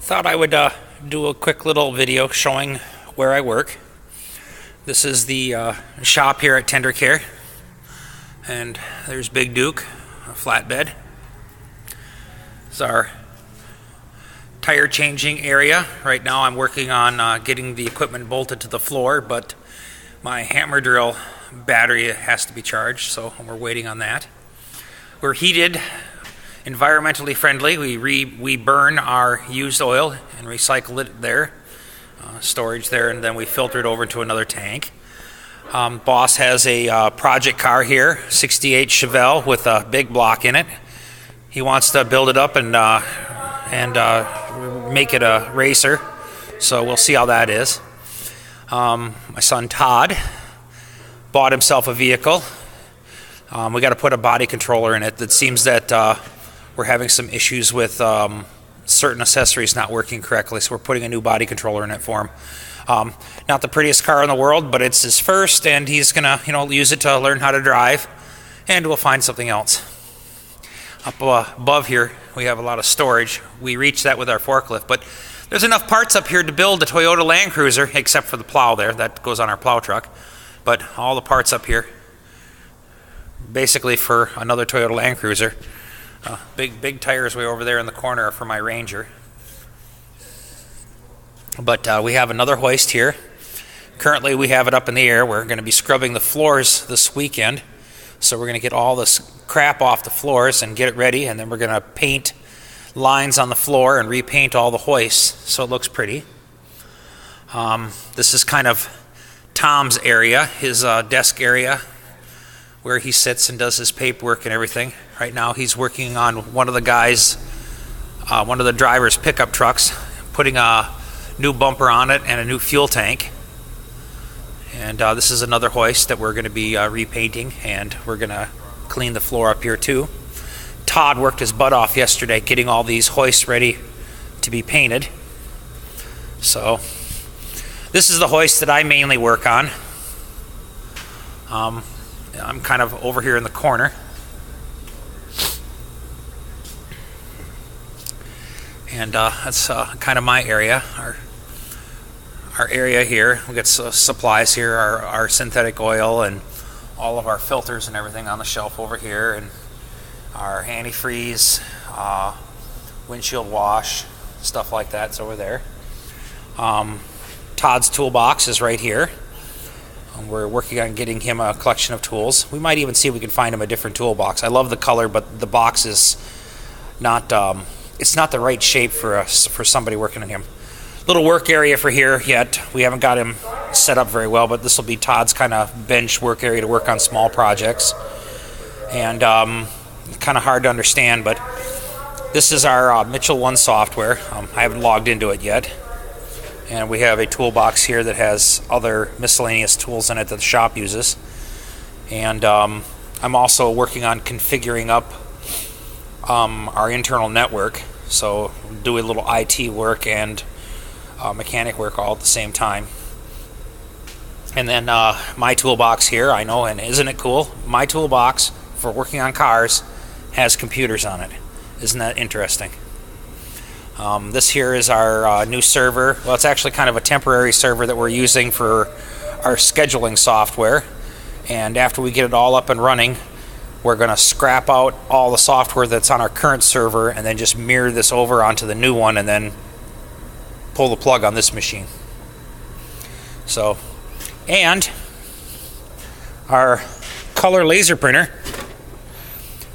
Thought I would do a quick little video showing where I work. This is the shop here at Tendercare, and there's Big Duke, a flatbed. This is our tire changing area. Right now I'm working on getting the equipment bolted to the floor, but my hammer drill battery has to be charged, so we're waiting on that. We're heated, environmentally friendly. We burn our used oil and recycle it there, storage there, and then we filter it over into another tank. Boss has a project car here, 68 Chevelle with a big block in it. He wants to build it up and make it a racer, so we'll see how that is. My son Todd bought himself a vehicle. We got to put a body controller in it. It seems that we're having some issues with certain accessories not working correctly, so we're putting a new body controller in it for him. Not the prettiest car in the world, but it's his first, and he's gonna, use it to learn how to drive, and we'll find something else. Up above here, we have a lot of storage. We reach that with our forklift, but there's enough parts up here to build a Toyota Land Cruiser, except for the plow there. That goes on our plow truck. But all the parts up here, basically for another Toyota Land Cruiser. Big tires way over there in the corner for my Ranger. But we have another hoist here. Currently we have it up in the air. We're going to be scrubbing the floors this weekend. So we're going to get all this crap off the floors and get it ready, and then we're going to paint lines on the floor and repaint all the hoists so it looks pretty. This is kind of Tom's area, his desk area, where he sits and does his paperwork and everything. Right now he's working on one of the driver's pickup trucks, putting a new bumper on it and a new fuel tank. And this is another hoist that we're going to be repainting, and we're going to clean the floor up here too. Todd worked his butt off yesterday getting all these hoists ready to be painted. So this is the hoist that I mainly work on. I'm kind of over here in the corner. And that's kind of my area. Our area here, we got supplies here, our synthetic oil and all of our filters and everything on the shelf over here, and our antifreeze, windshield wash, stuff like that's over there. Todd's toolbox is right here. We're working on getting him a collection of tools. We might even see if we can find him a different toolbox. I love the color, but the box is not it's not the right shape for somebody working on him. Little work area for here yet. We haven't got him set up very well, but this will be Todd's kind of bench work area to work on small projects. And kind of hard to understand, but this is our Mitchell 1 software. I haven't logged into it yet. And we have a toolbox here that has other miscellaneous tools in it that the shop uses. And I'm also working on configuring up our internal network, so do a little IT work and mechanic work all at the same time. And then my toolbox here, I know, and isn't it cool? My toolbox for working on cars has computers on it. Isn't that interesting? This here is our new server. Well, it's actually kind of a temporary server that we're using for our scheduling software. And after we get it all up and running, we're going to scrap out all the software that's on our current server and then just mirror this over onto the new one and then pull the plug on this machine. So, and our color laser printer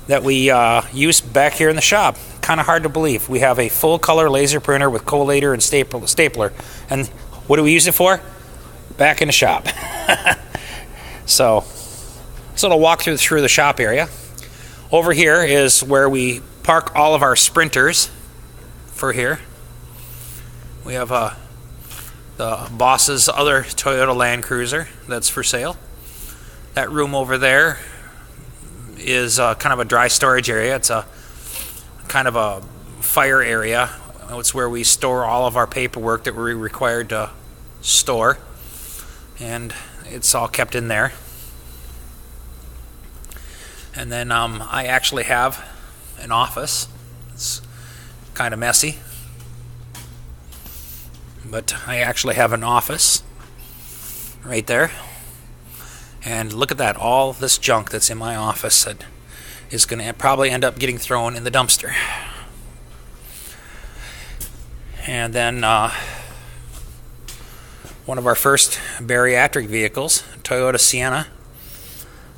that we use back here in the shop. Kind of hard to believe. We have a full color laser printer with collator and stapler. And what do we use it for? Back in the shop. So it'll walk through the shop area. Over here is where we park all of our sprinters for here. We have the boss's other Toyota Land Cruiser that's for sale. That room over there is kind of a dry storage area. It's a kind of a fire area. It's where we store all of our paperwork that we're required to store, and it's all kept in there. And then I actually have an office. It's kind of messy. but I actually have an office right there. And look at that, all this junk that's in my office that is going to probably end up getting thrown in the dumpster. And then one of our first bariatric vehicles, Toyota Sienna,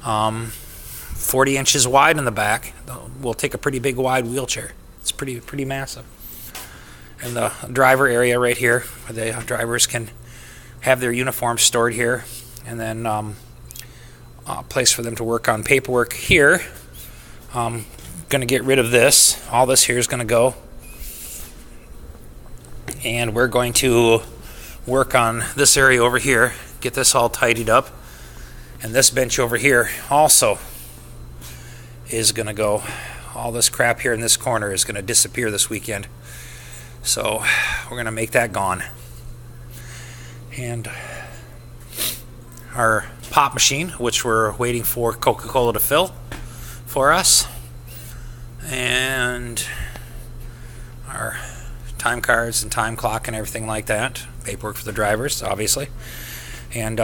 40 inches wide in the back. We'll take a pretty big wide wheelchair. It's pretty massive. And the driver area right here, where the drivers can have their uniforms stored here, and then a place for them to work on paperwork here. Going to get rid of this. All this here is going to go. And we're going to work on this area over here, get this all tidied up. And this bench over here also is going to go. All this crap here in this corner is going to disappear this weekend. So we're going to make that gone. And our pop machine, which we're waiting for Coca-Cola to fill for us. And our time cards and time clock and everything like that. Paperwork for the drivers, obviously. And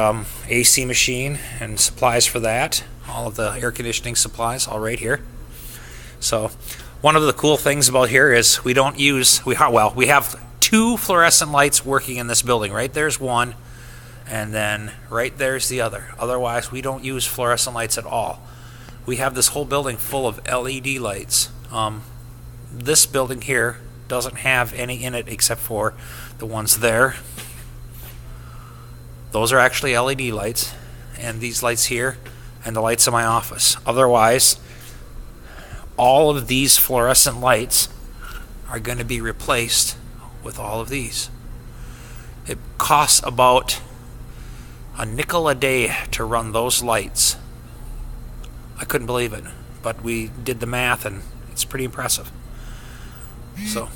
AC machine and supplies for that. All of the air conditioning supplies, all right here. So one of the cool things about here is we have 2 fluorescent lights working in this building. Right there's one, and then right there's the other. Otherwise, we don't use fluorescent lights at all. We have this whole building full of LED lights. This building here doesn't have any in it except for the ones there. Those are actually LED lights, and these lights here, and the lights in my office. Otherwise, all of these fluorescent lights are going to be replaced with all of these. It costs about a nickel a day to run those lights. I couldn't believe it, but we did the math, and it's pretty impressive. So